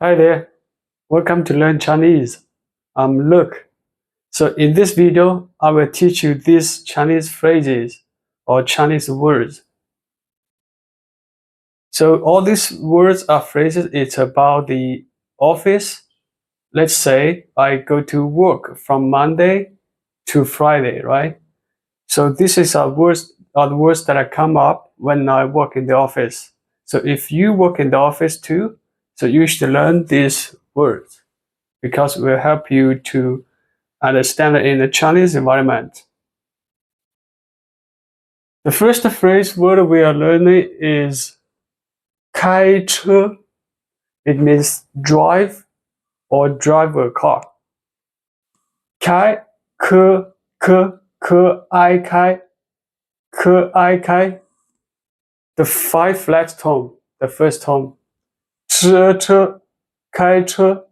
Hi there, welcome to Learn Chinese. I'm Luke. So in this video, I will teach you these Chinese phrases or Chinese words. So all these words are phrases. It's about the office. Let's say I go to work from Monday to Friday, right? So this is the words that come up when I work in the office. So if you work in the office too, so you should learn these words, because it will help you to understand it in the Chinese environment. The first phrase word we are learning is 开车. It means drive or drive a car. 开开. The 5 flat tone, the first tone. 车开车.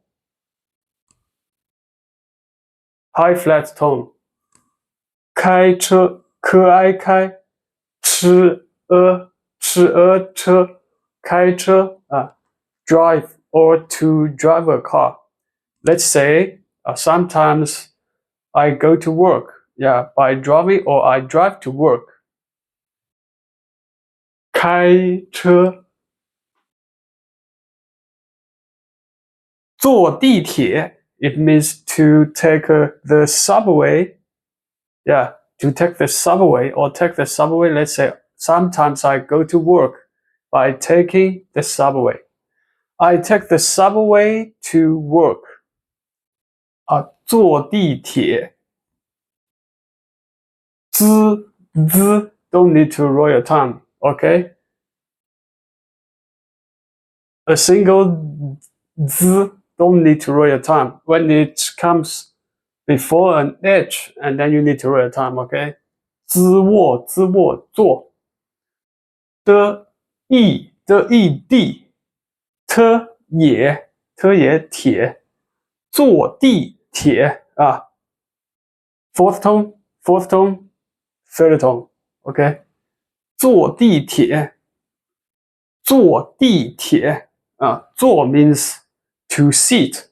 High flat tone. 开车开车开车 drive or to drive a car. Let's say sometimes I go to work, by driving, or I drive to work. 开车。坐地铁 it means to take the subway. To take the subway or take the subway. Let's say sometimes I go to work by taking the subway. I take the subway to work. 坐地铁。don't need to roll your tongue, okay? A single z don't need to roll your tongue. When it comes before an H, and then you need to roll your tongue, okay? 滋卧坐。的 特也铁。坐地铁 fourth tone, third tone, okay? 坐地铁。坐means to sit.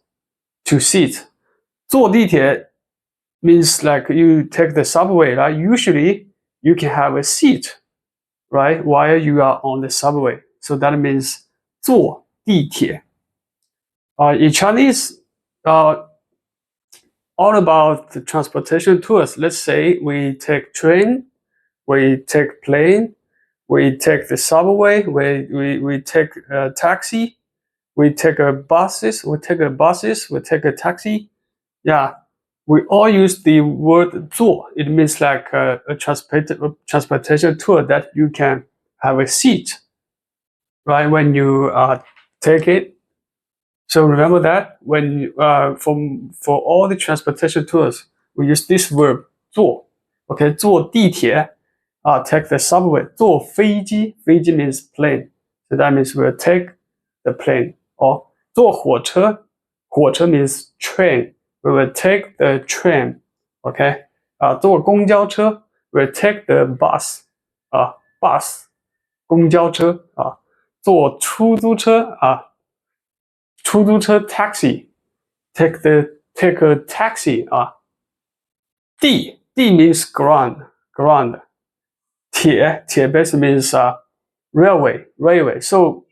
坐地铁 means like you take the subway, right? Usually you can have a seat, right, while you are on the subway. So that means 坐地铁. In Chinese, all about the transportation tools. Let's say we take train, we take plane, we take the subway, we take a taxi, we take a taxi. We all use the word 坐. It means like a transportation tool that you can have a seat, right, when you take it. So remember that when for all the transportation tools, we use this verb 坐. Okay, 坐地铁. Take the subway. 坐飞机 means plane. So that means we'll take the plane. Or 坐火车 means train. We will take the train. Okay. 坐公交车 we'll take the bus. Bus. 公交车坐出租车出租车 taxi. Take a taxi. 地 means ground. 铁 basically means railway. So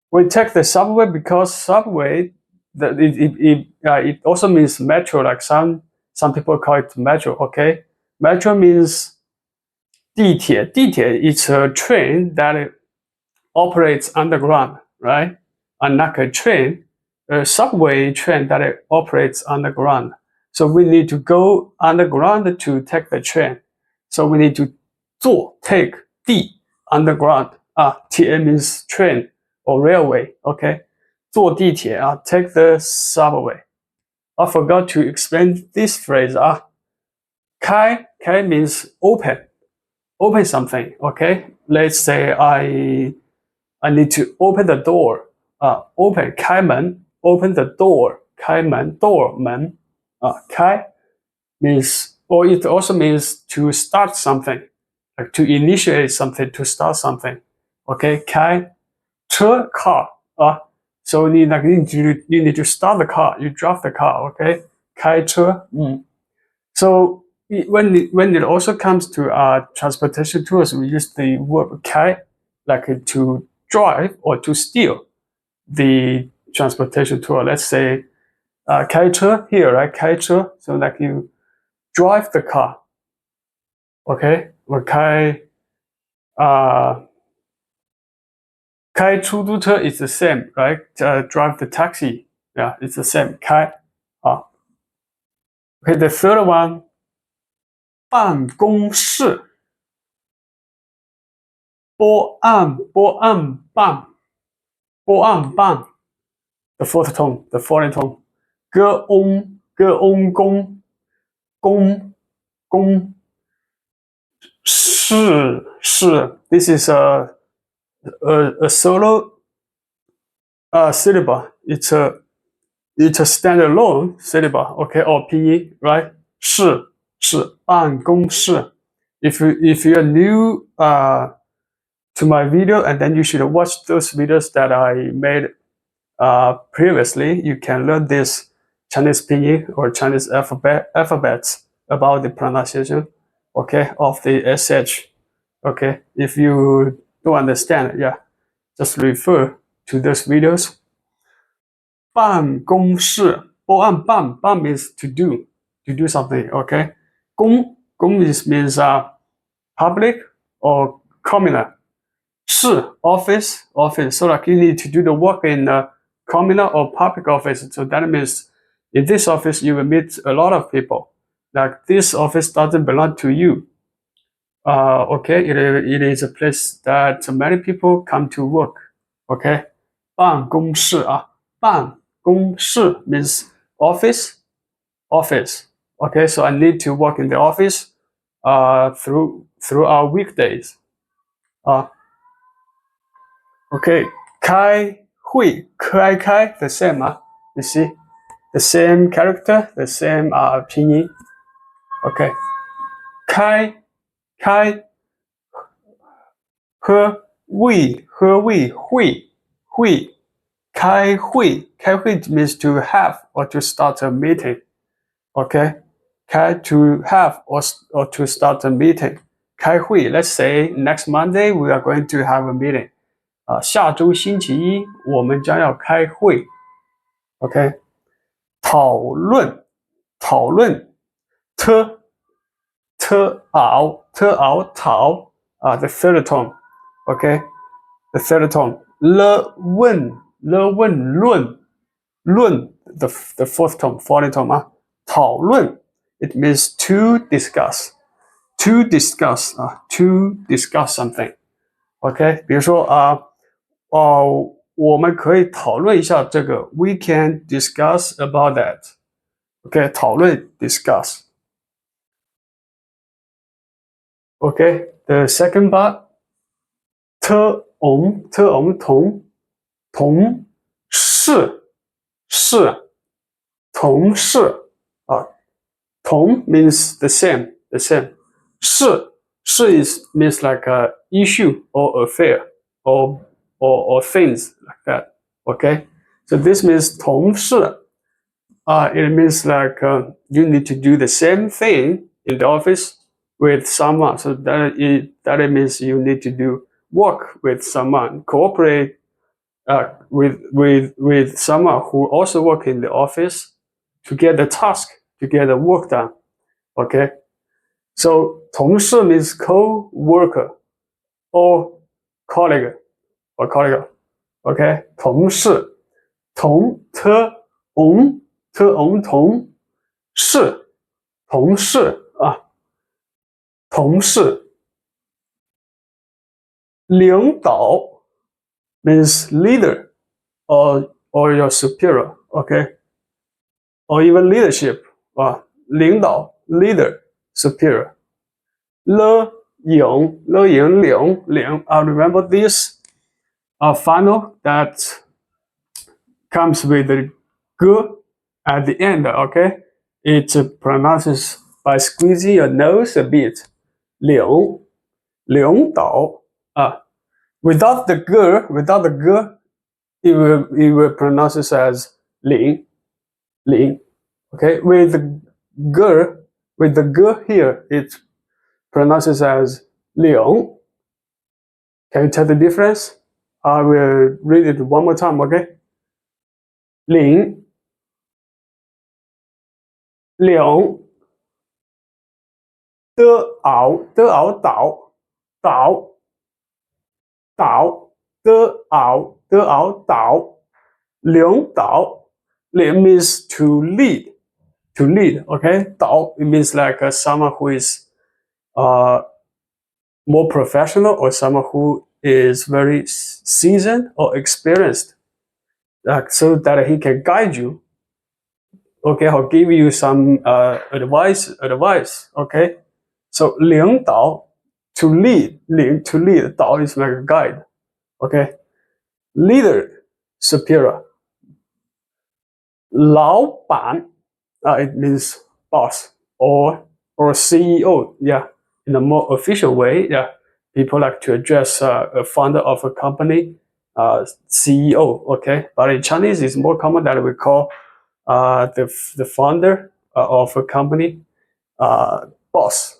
we take the subway because subway it also means metro, like some people call it metro, okay? Metro means 地铁 it's a train that operates underground, right? Unlike a train, a subway train that operates underground. So we need to go underground to take the train. So we need to 坐 take 地 underground. 铁 means train or railway, okay? 坐地铁 take the subway. I forgot to explain this phrase. 开 means open something, okay? Let's say I need to open the door. Open 开门 open the door 开门 door 门开 means, or it also means to start something, like to initiate something, to start something. Okay, 开车 car. So you need to start the car. You drive the car. Okay. 开车. So when it also comes to transportation tools, we use the verb 开 like to drive or to steal the transportation tool. Let's say 开车 here, right? 开车, so like you drive the car. Okay, 我开出租车 is the same, right? Drive the taxi, yeah, it's the same. 开 Okay, the third one, 办公室 波案办 the fourth tone, the foreign tone. 歌翁公是 this is a solo syllable. It's a standalone syllable, okay, or pinyin, right? 是办公室. If you're new to my video, and then you should watch those videos that I made previously, you can learn this Chinese pinyin or Chinese alphabets about the pronunciation, okay, of the sh. Okay, if you don't understand, yeah, just refer to those videos. 办公室 办 means to do something, okay? 公 means public or communal. 室 office. So like you need to do the work in communal or public office. So that means in this office you will meet a lot of people. Like this office doesn't belong to you. Okay, it is a place that many people come to work. Okay, 办公室办公室 means office. Okay, so I need to work in the office through our weekdays. Okay, 开会 开 the same. You see, the same character, the same pinyin. Okay, 开喝会开会 means to have or to start a meeting. Okay, 开 to have or to start a meeting. 开会 let's say next Monday we are going to have a meeting. 下周星期一我们将要开会。OK， 讨论 讨 the third tone. Okay, the third tone. 了问论 the fourth tone, fourth tone 讨论 it means to discuss something. OK， 比如说我们可以讨论一下这个 we can discuss about that. OK， 讨论 discuss. OK, the second part. 同事同 means the same. 事 means like a issue or affair or things like that. Okay, so this means 同事 it means like you need to do the same thing in the office with someone. So that means you need to do work with someone, cooperate with someone who also work in the office to get the task, to get the work done. Okay, so 同事 means co-worker or colleague. Okay, 同事同事领导 means leader or your superior, okay, or even leadership. 领导 leader, superior. 了营领 remember this final that comes with the g at the end, okay? It pronounces by squeezing your nose a bit. 领导 without the g, it will pronounce it as ling, ling. Okay, with the g here, it pronounces as liang. Can you tell the difference? I will read it one more time. Okay, ling, liang, de ao dao, dao, dao, de ao dao, liang dao. Liang means to lead, to lead. Okay, dao it means like someone who is uh more professional or someone who is very seasoned or experienced, so that he can guide you. Okay, or give you some advice. Okay, so 领导 to lead, 领 to lead, 导 is like a guide. Okay, leader, superior. 老板 it means boss or CEO. Yeah, in a more official way. Yeah, people like to address a founder of a company, CEO. Okay, but in Chinese, it's more common that we call the founder of a company boss.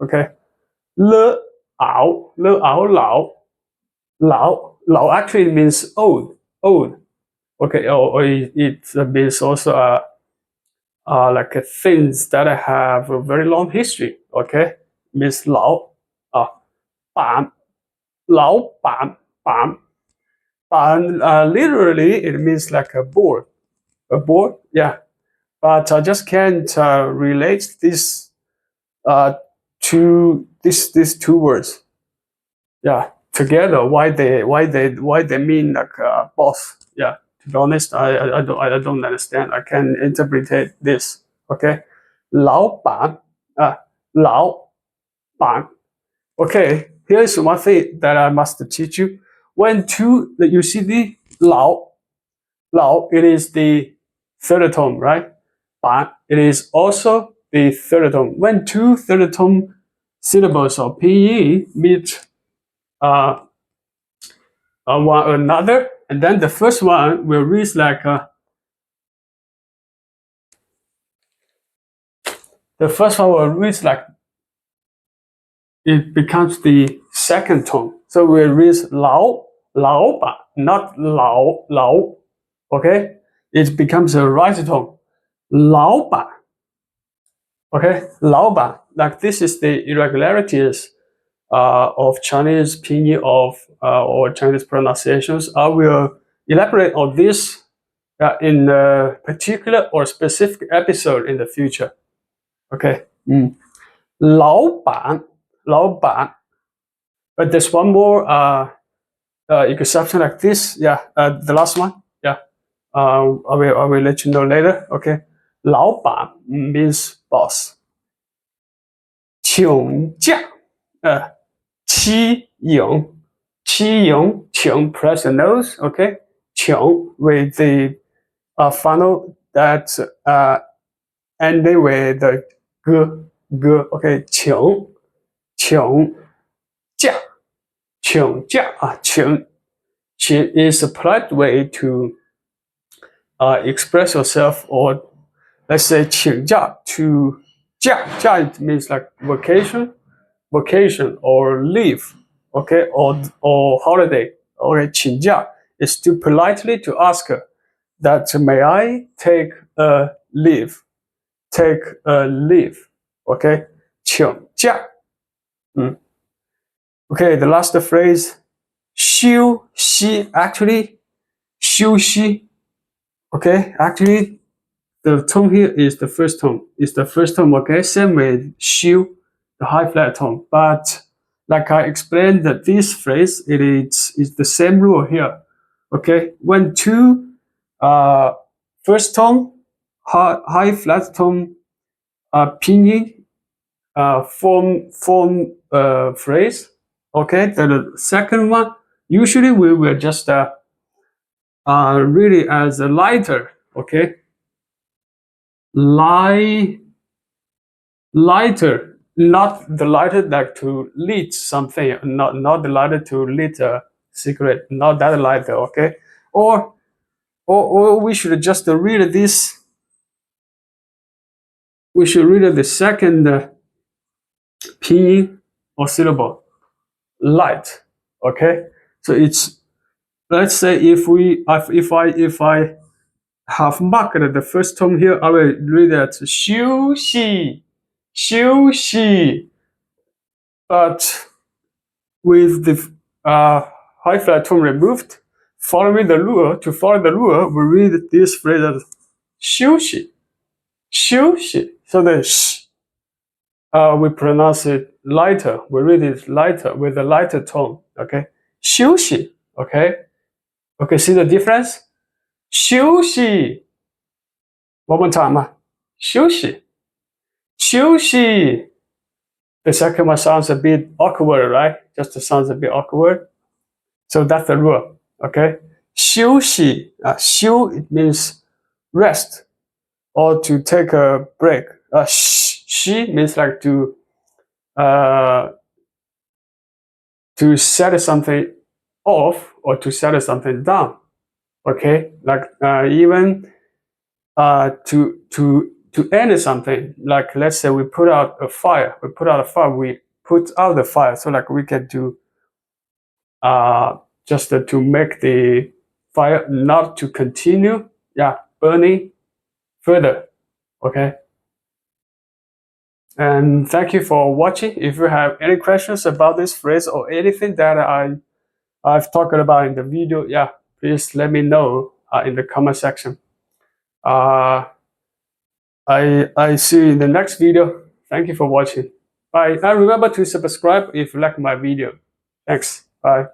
Okay, 了熬老 actually means old. Okay, or it means also like things that have a very long history. Okay, means 老板 板 literally it means like a board. Yeah, but I just can't relate this to these two words. Yeah, together. Why they mean like boss? Yeah, to be honest, I don't understand. I can interpret this. Okay, 老板 老板 Okay, here's one thing that I must teach you. When two, you see the 老 it is the third tone, right? But it is also the third tone. When two third tone syllables of pinyin meet uh, one another, and then the first one will read like the first one will read like it becomes the second tone. So we read 老板, not 老. Okay, it becomes a right tone. 老板. Okay, 老板. Like this is the irregularities of Chinese pinyin or Chinese pronunciations. I will elaborate on this in a particular or specific episode in the future. Okay. 老板 But there's one more exception like this. Yeah, the last one. Yeah, I will let you know later. Okay, 老板 means boss. 请假 请 press your nose. Okay, 请 with the final that ending with the g. Okay, 请假 请 is a polite way to express yourself, or let's say 请假 to 假 it means like vacation or leave. Okay, or holiday. Okay, 请假 is to politely to ask her that may I take a leave. Okay, 请假 Okay, the last phrase 休息 actually 休息 Okay, actually the tone here is the first tone. It's the first tone, okay? Same with 修, the high flat tone. But like I explained that this phrase, it is the same rule here. Okay, when two first tone, high flat tone pinyin form phrase. Okay, then the second one, usually we will just read it as a lighter. Okay, lighter, not the lighter like to lit something, not the lighter to lit a cigarette, not that lighter. Okay, or we should just read this. We should read the second pinyin or syllable, light. Okay, so it's, let's say if I have marked the first tone here, I will read that 休息, 休息. But with the high flat tone removed, following the rule, to follow the rule, we read this phrase as 休息, 休息. So the sh, we pronounce it lighter. We read it lighter with a lighter tone. Okay, 休息. Okay, okay. See the difference? 休息. One more time. 休息, 休息. The second one sounds a bit awkward, right? Just sounds a bit awkward. So that's the rule. Okay, 休息. 休, it means rest or to take a break. Shi means like to set something off or to set something down. Okay, like even to end something, like let's say we put out a fire, we put out the fire, so like we can do just to make the fire not to continue, burning further. Okay, and thank you for watching. If you have any questions about this phrase or anything that I've talked about in the video, please let me know in the comment section. I see you in the next video. Thank you for watching. Bye. And remember to subscribe if you like my video. Thanks. Bye.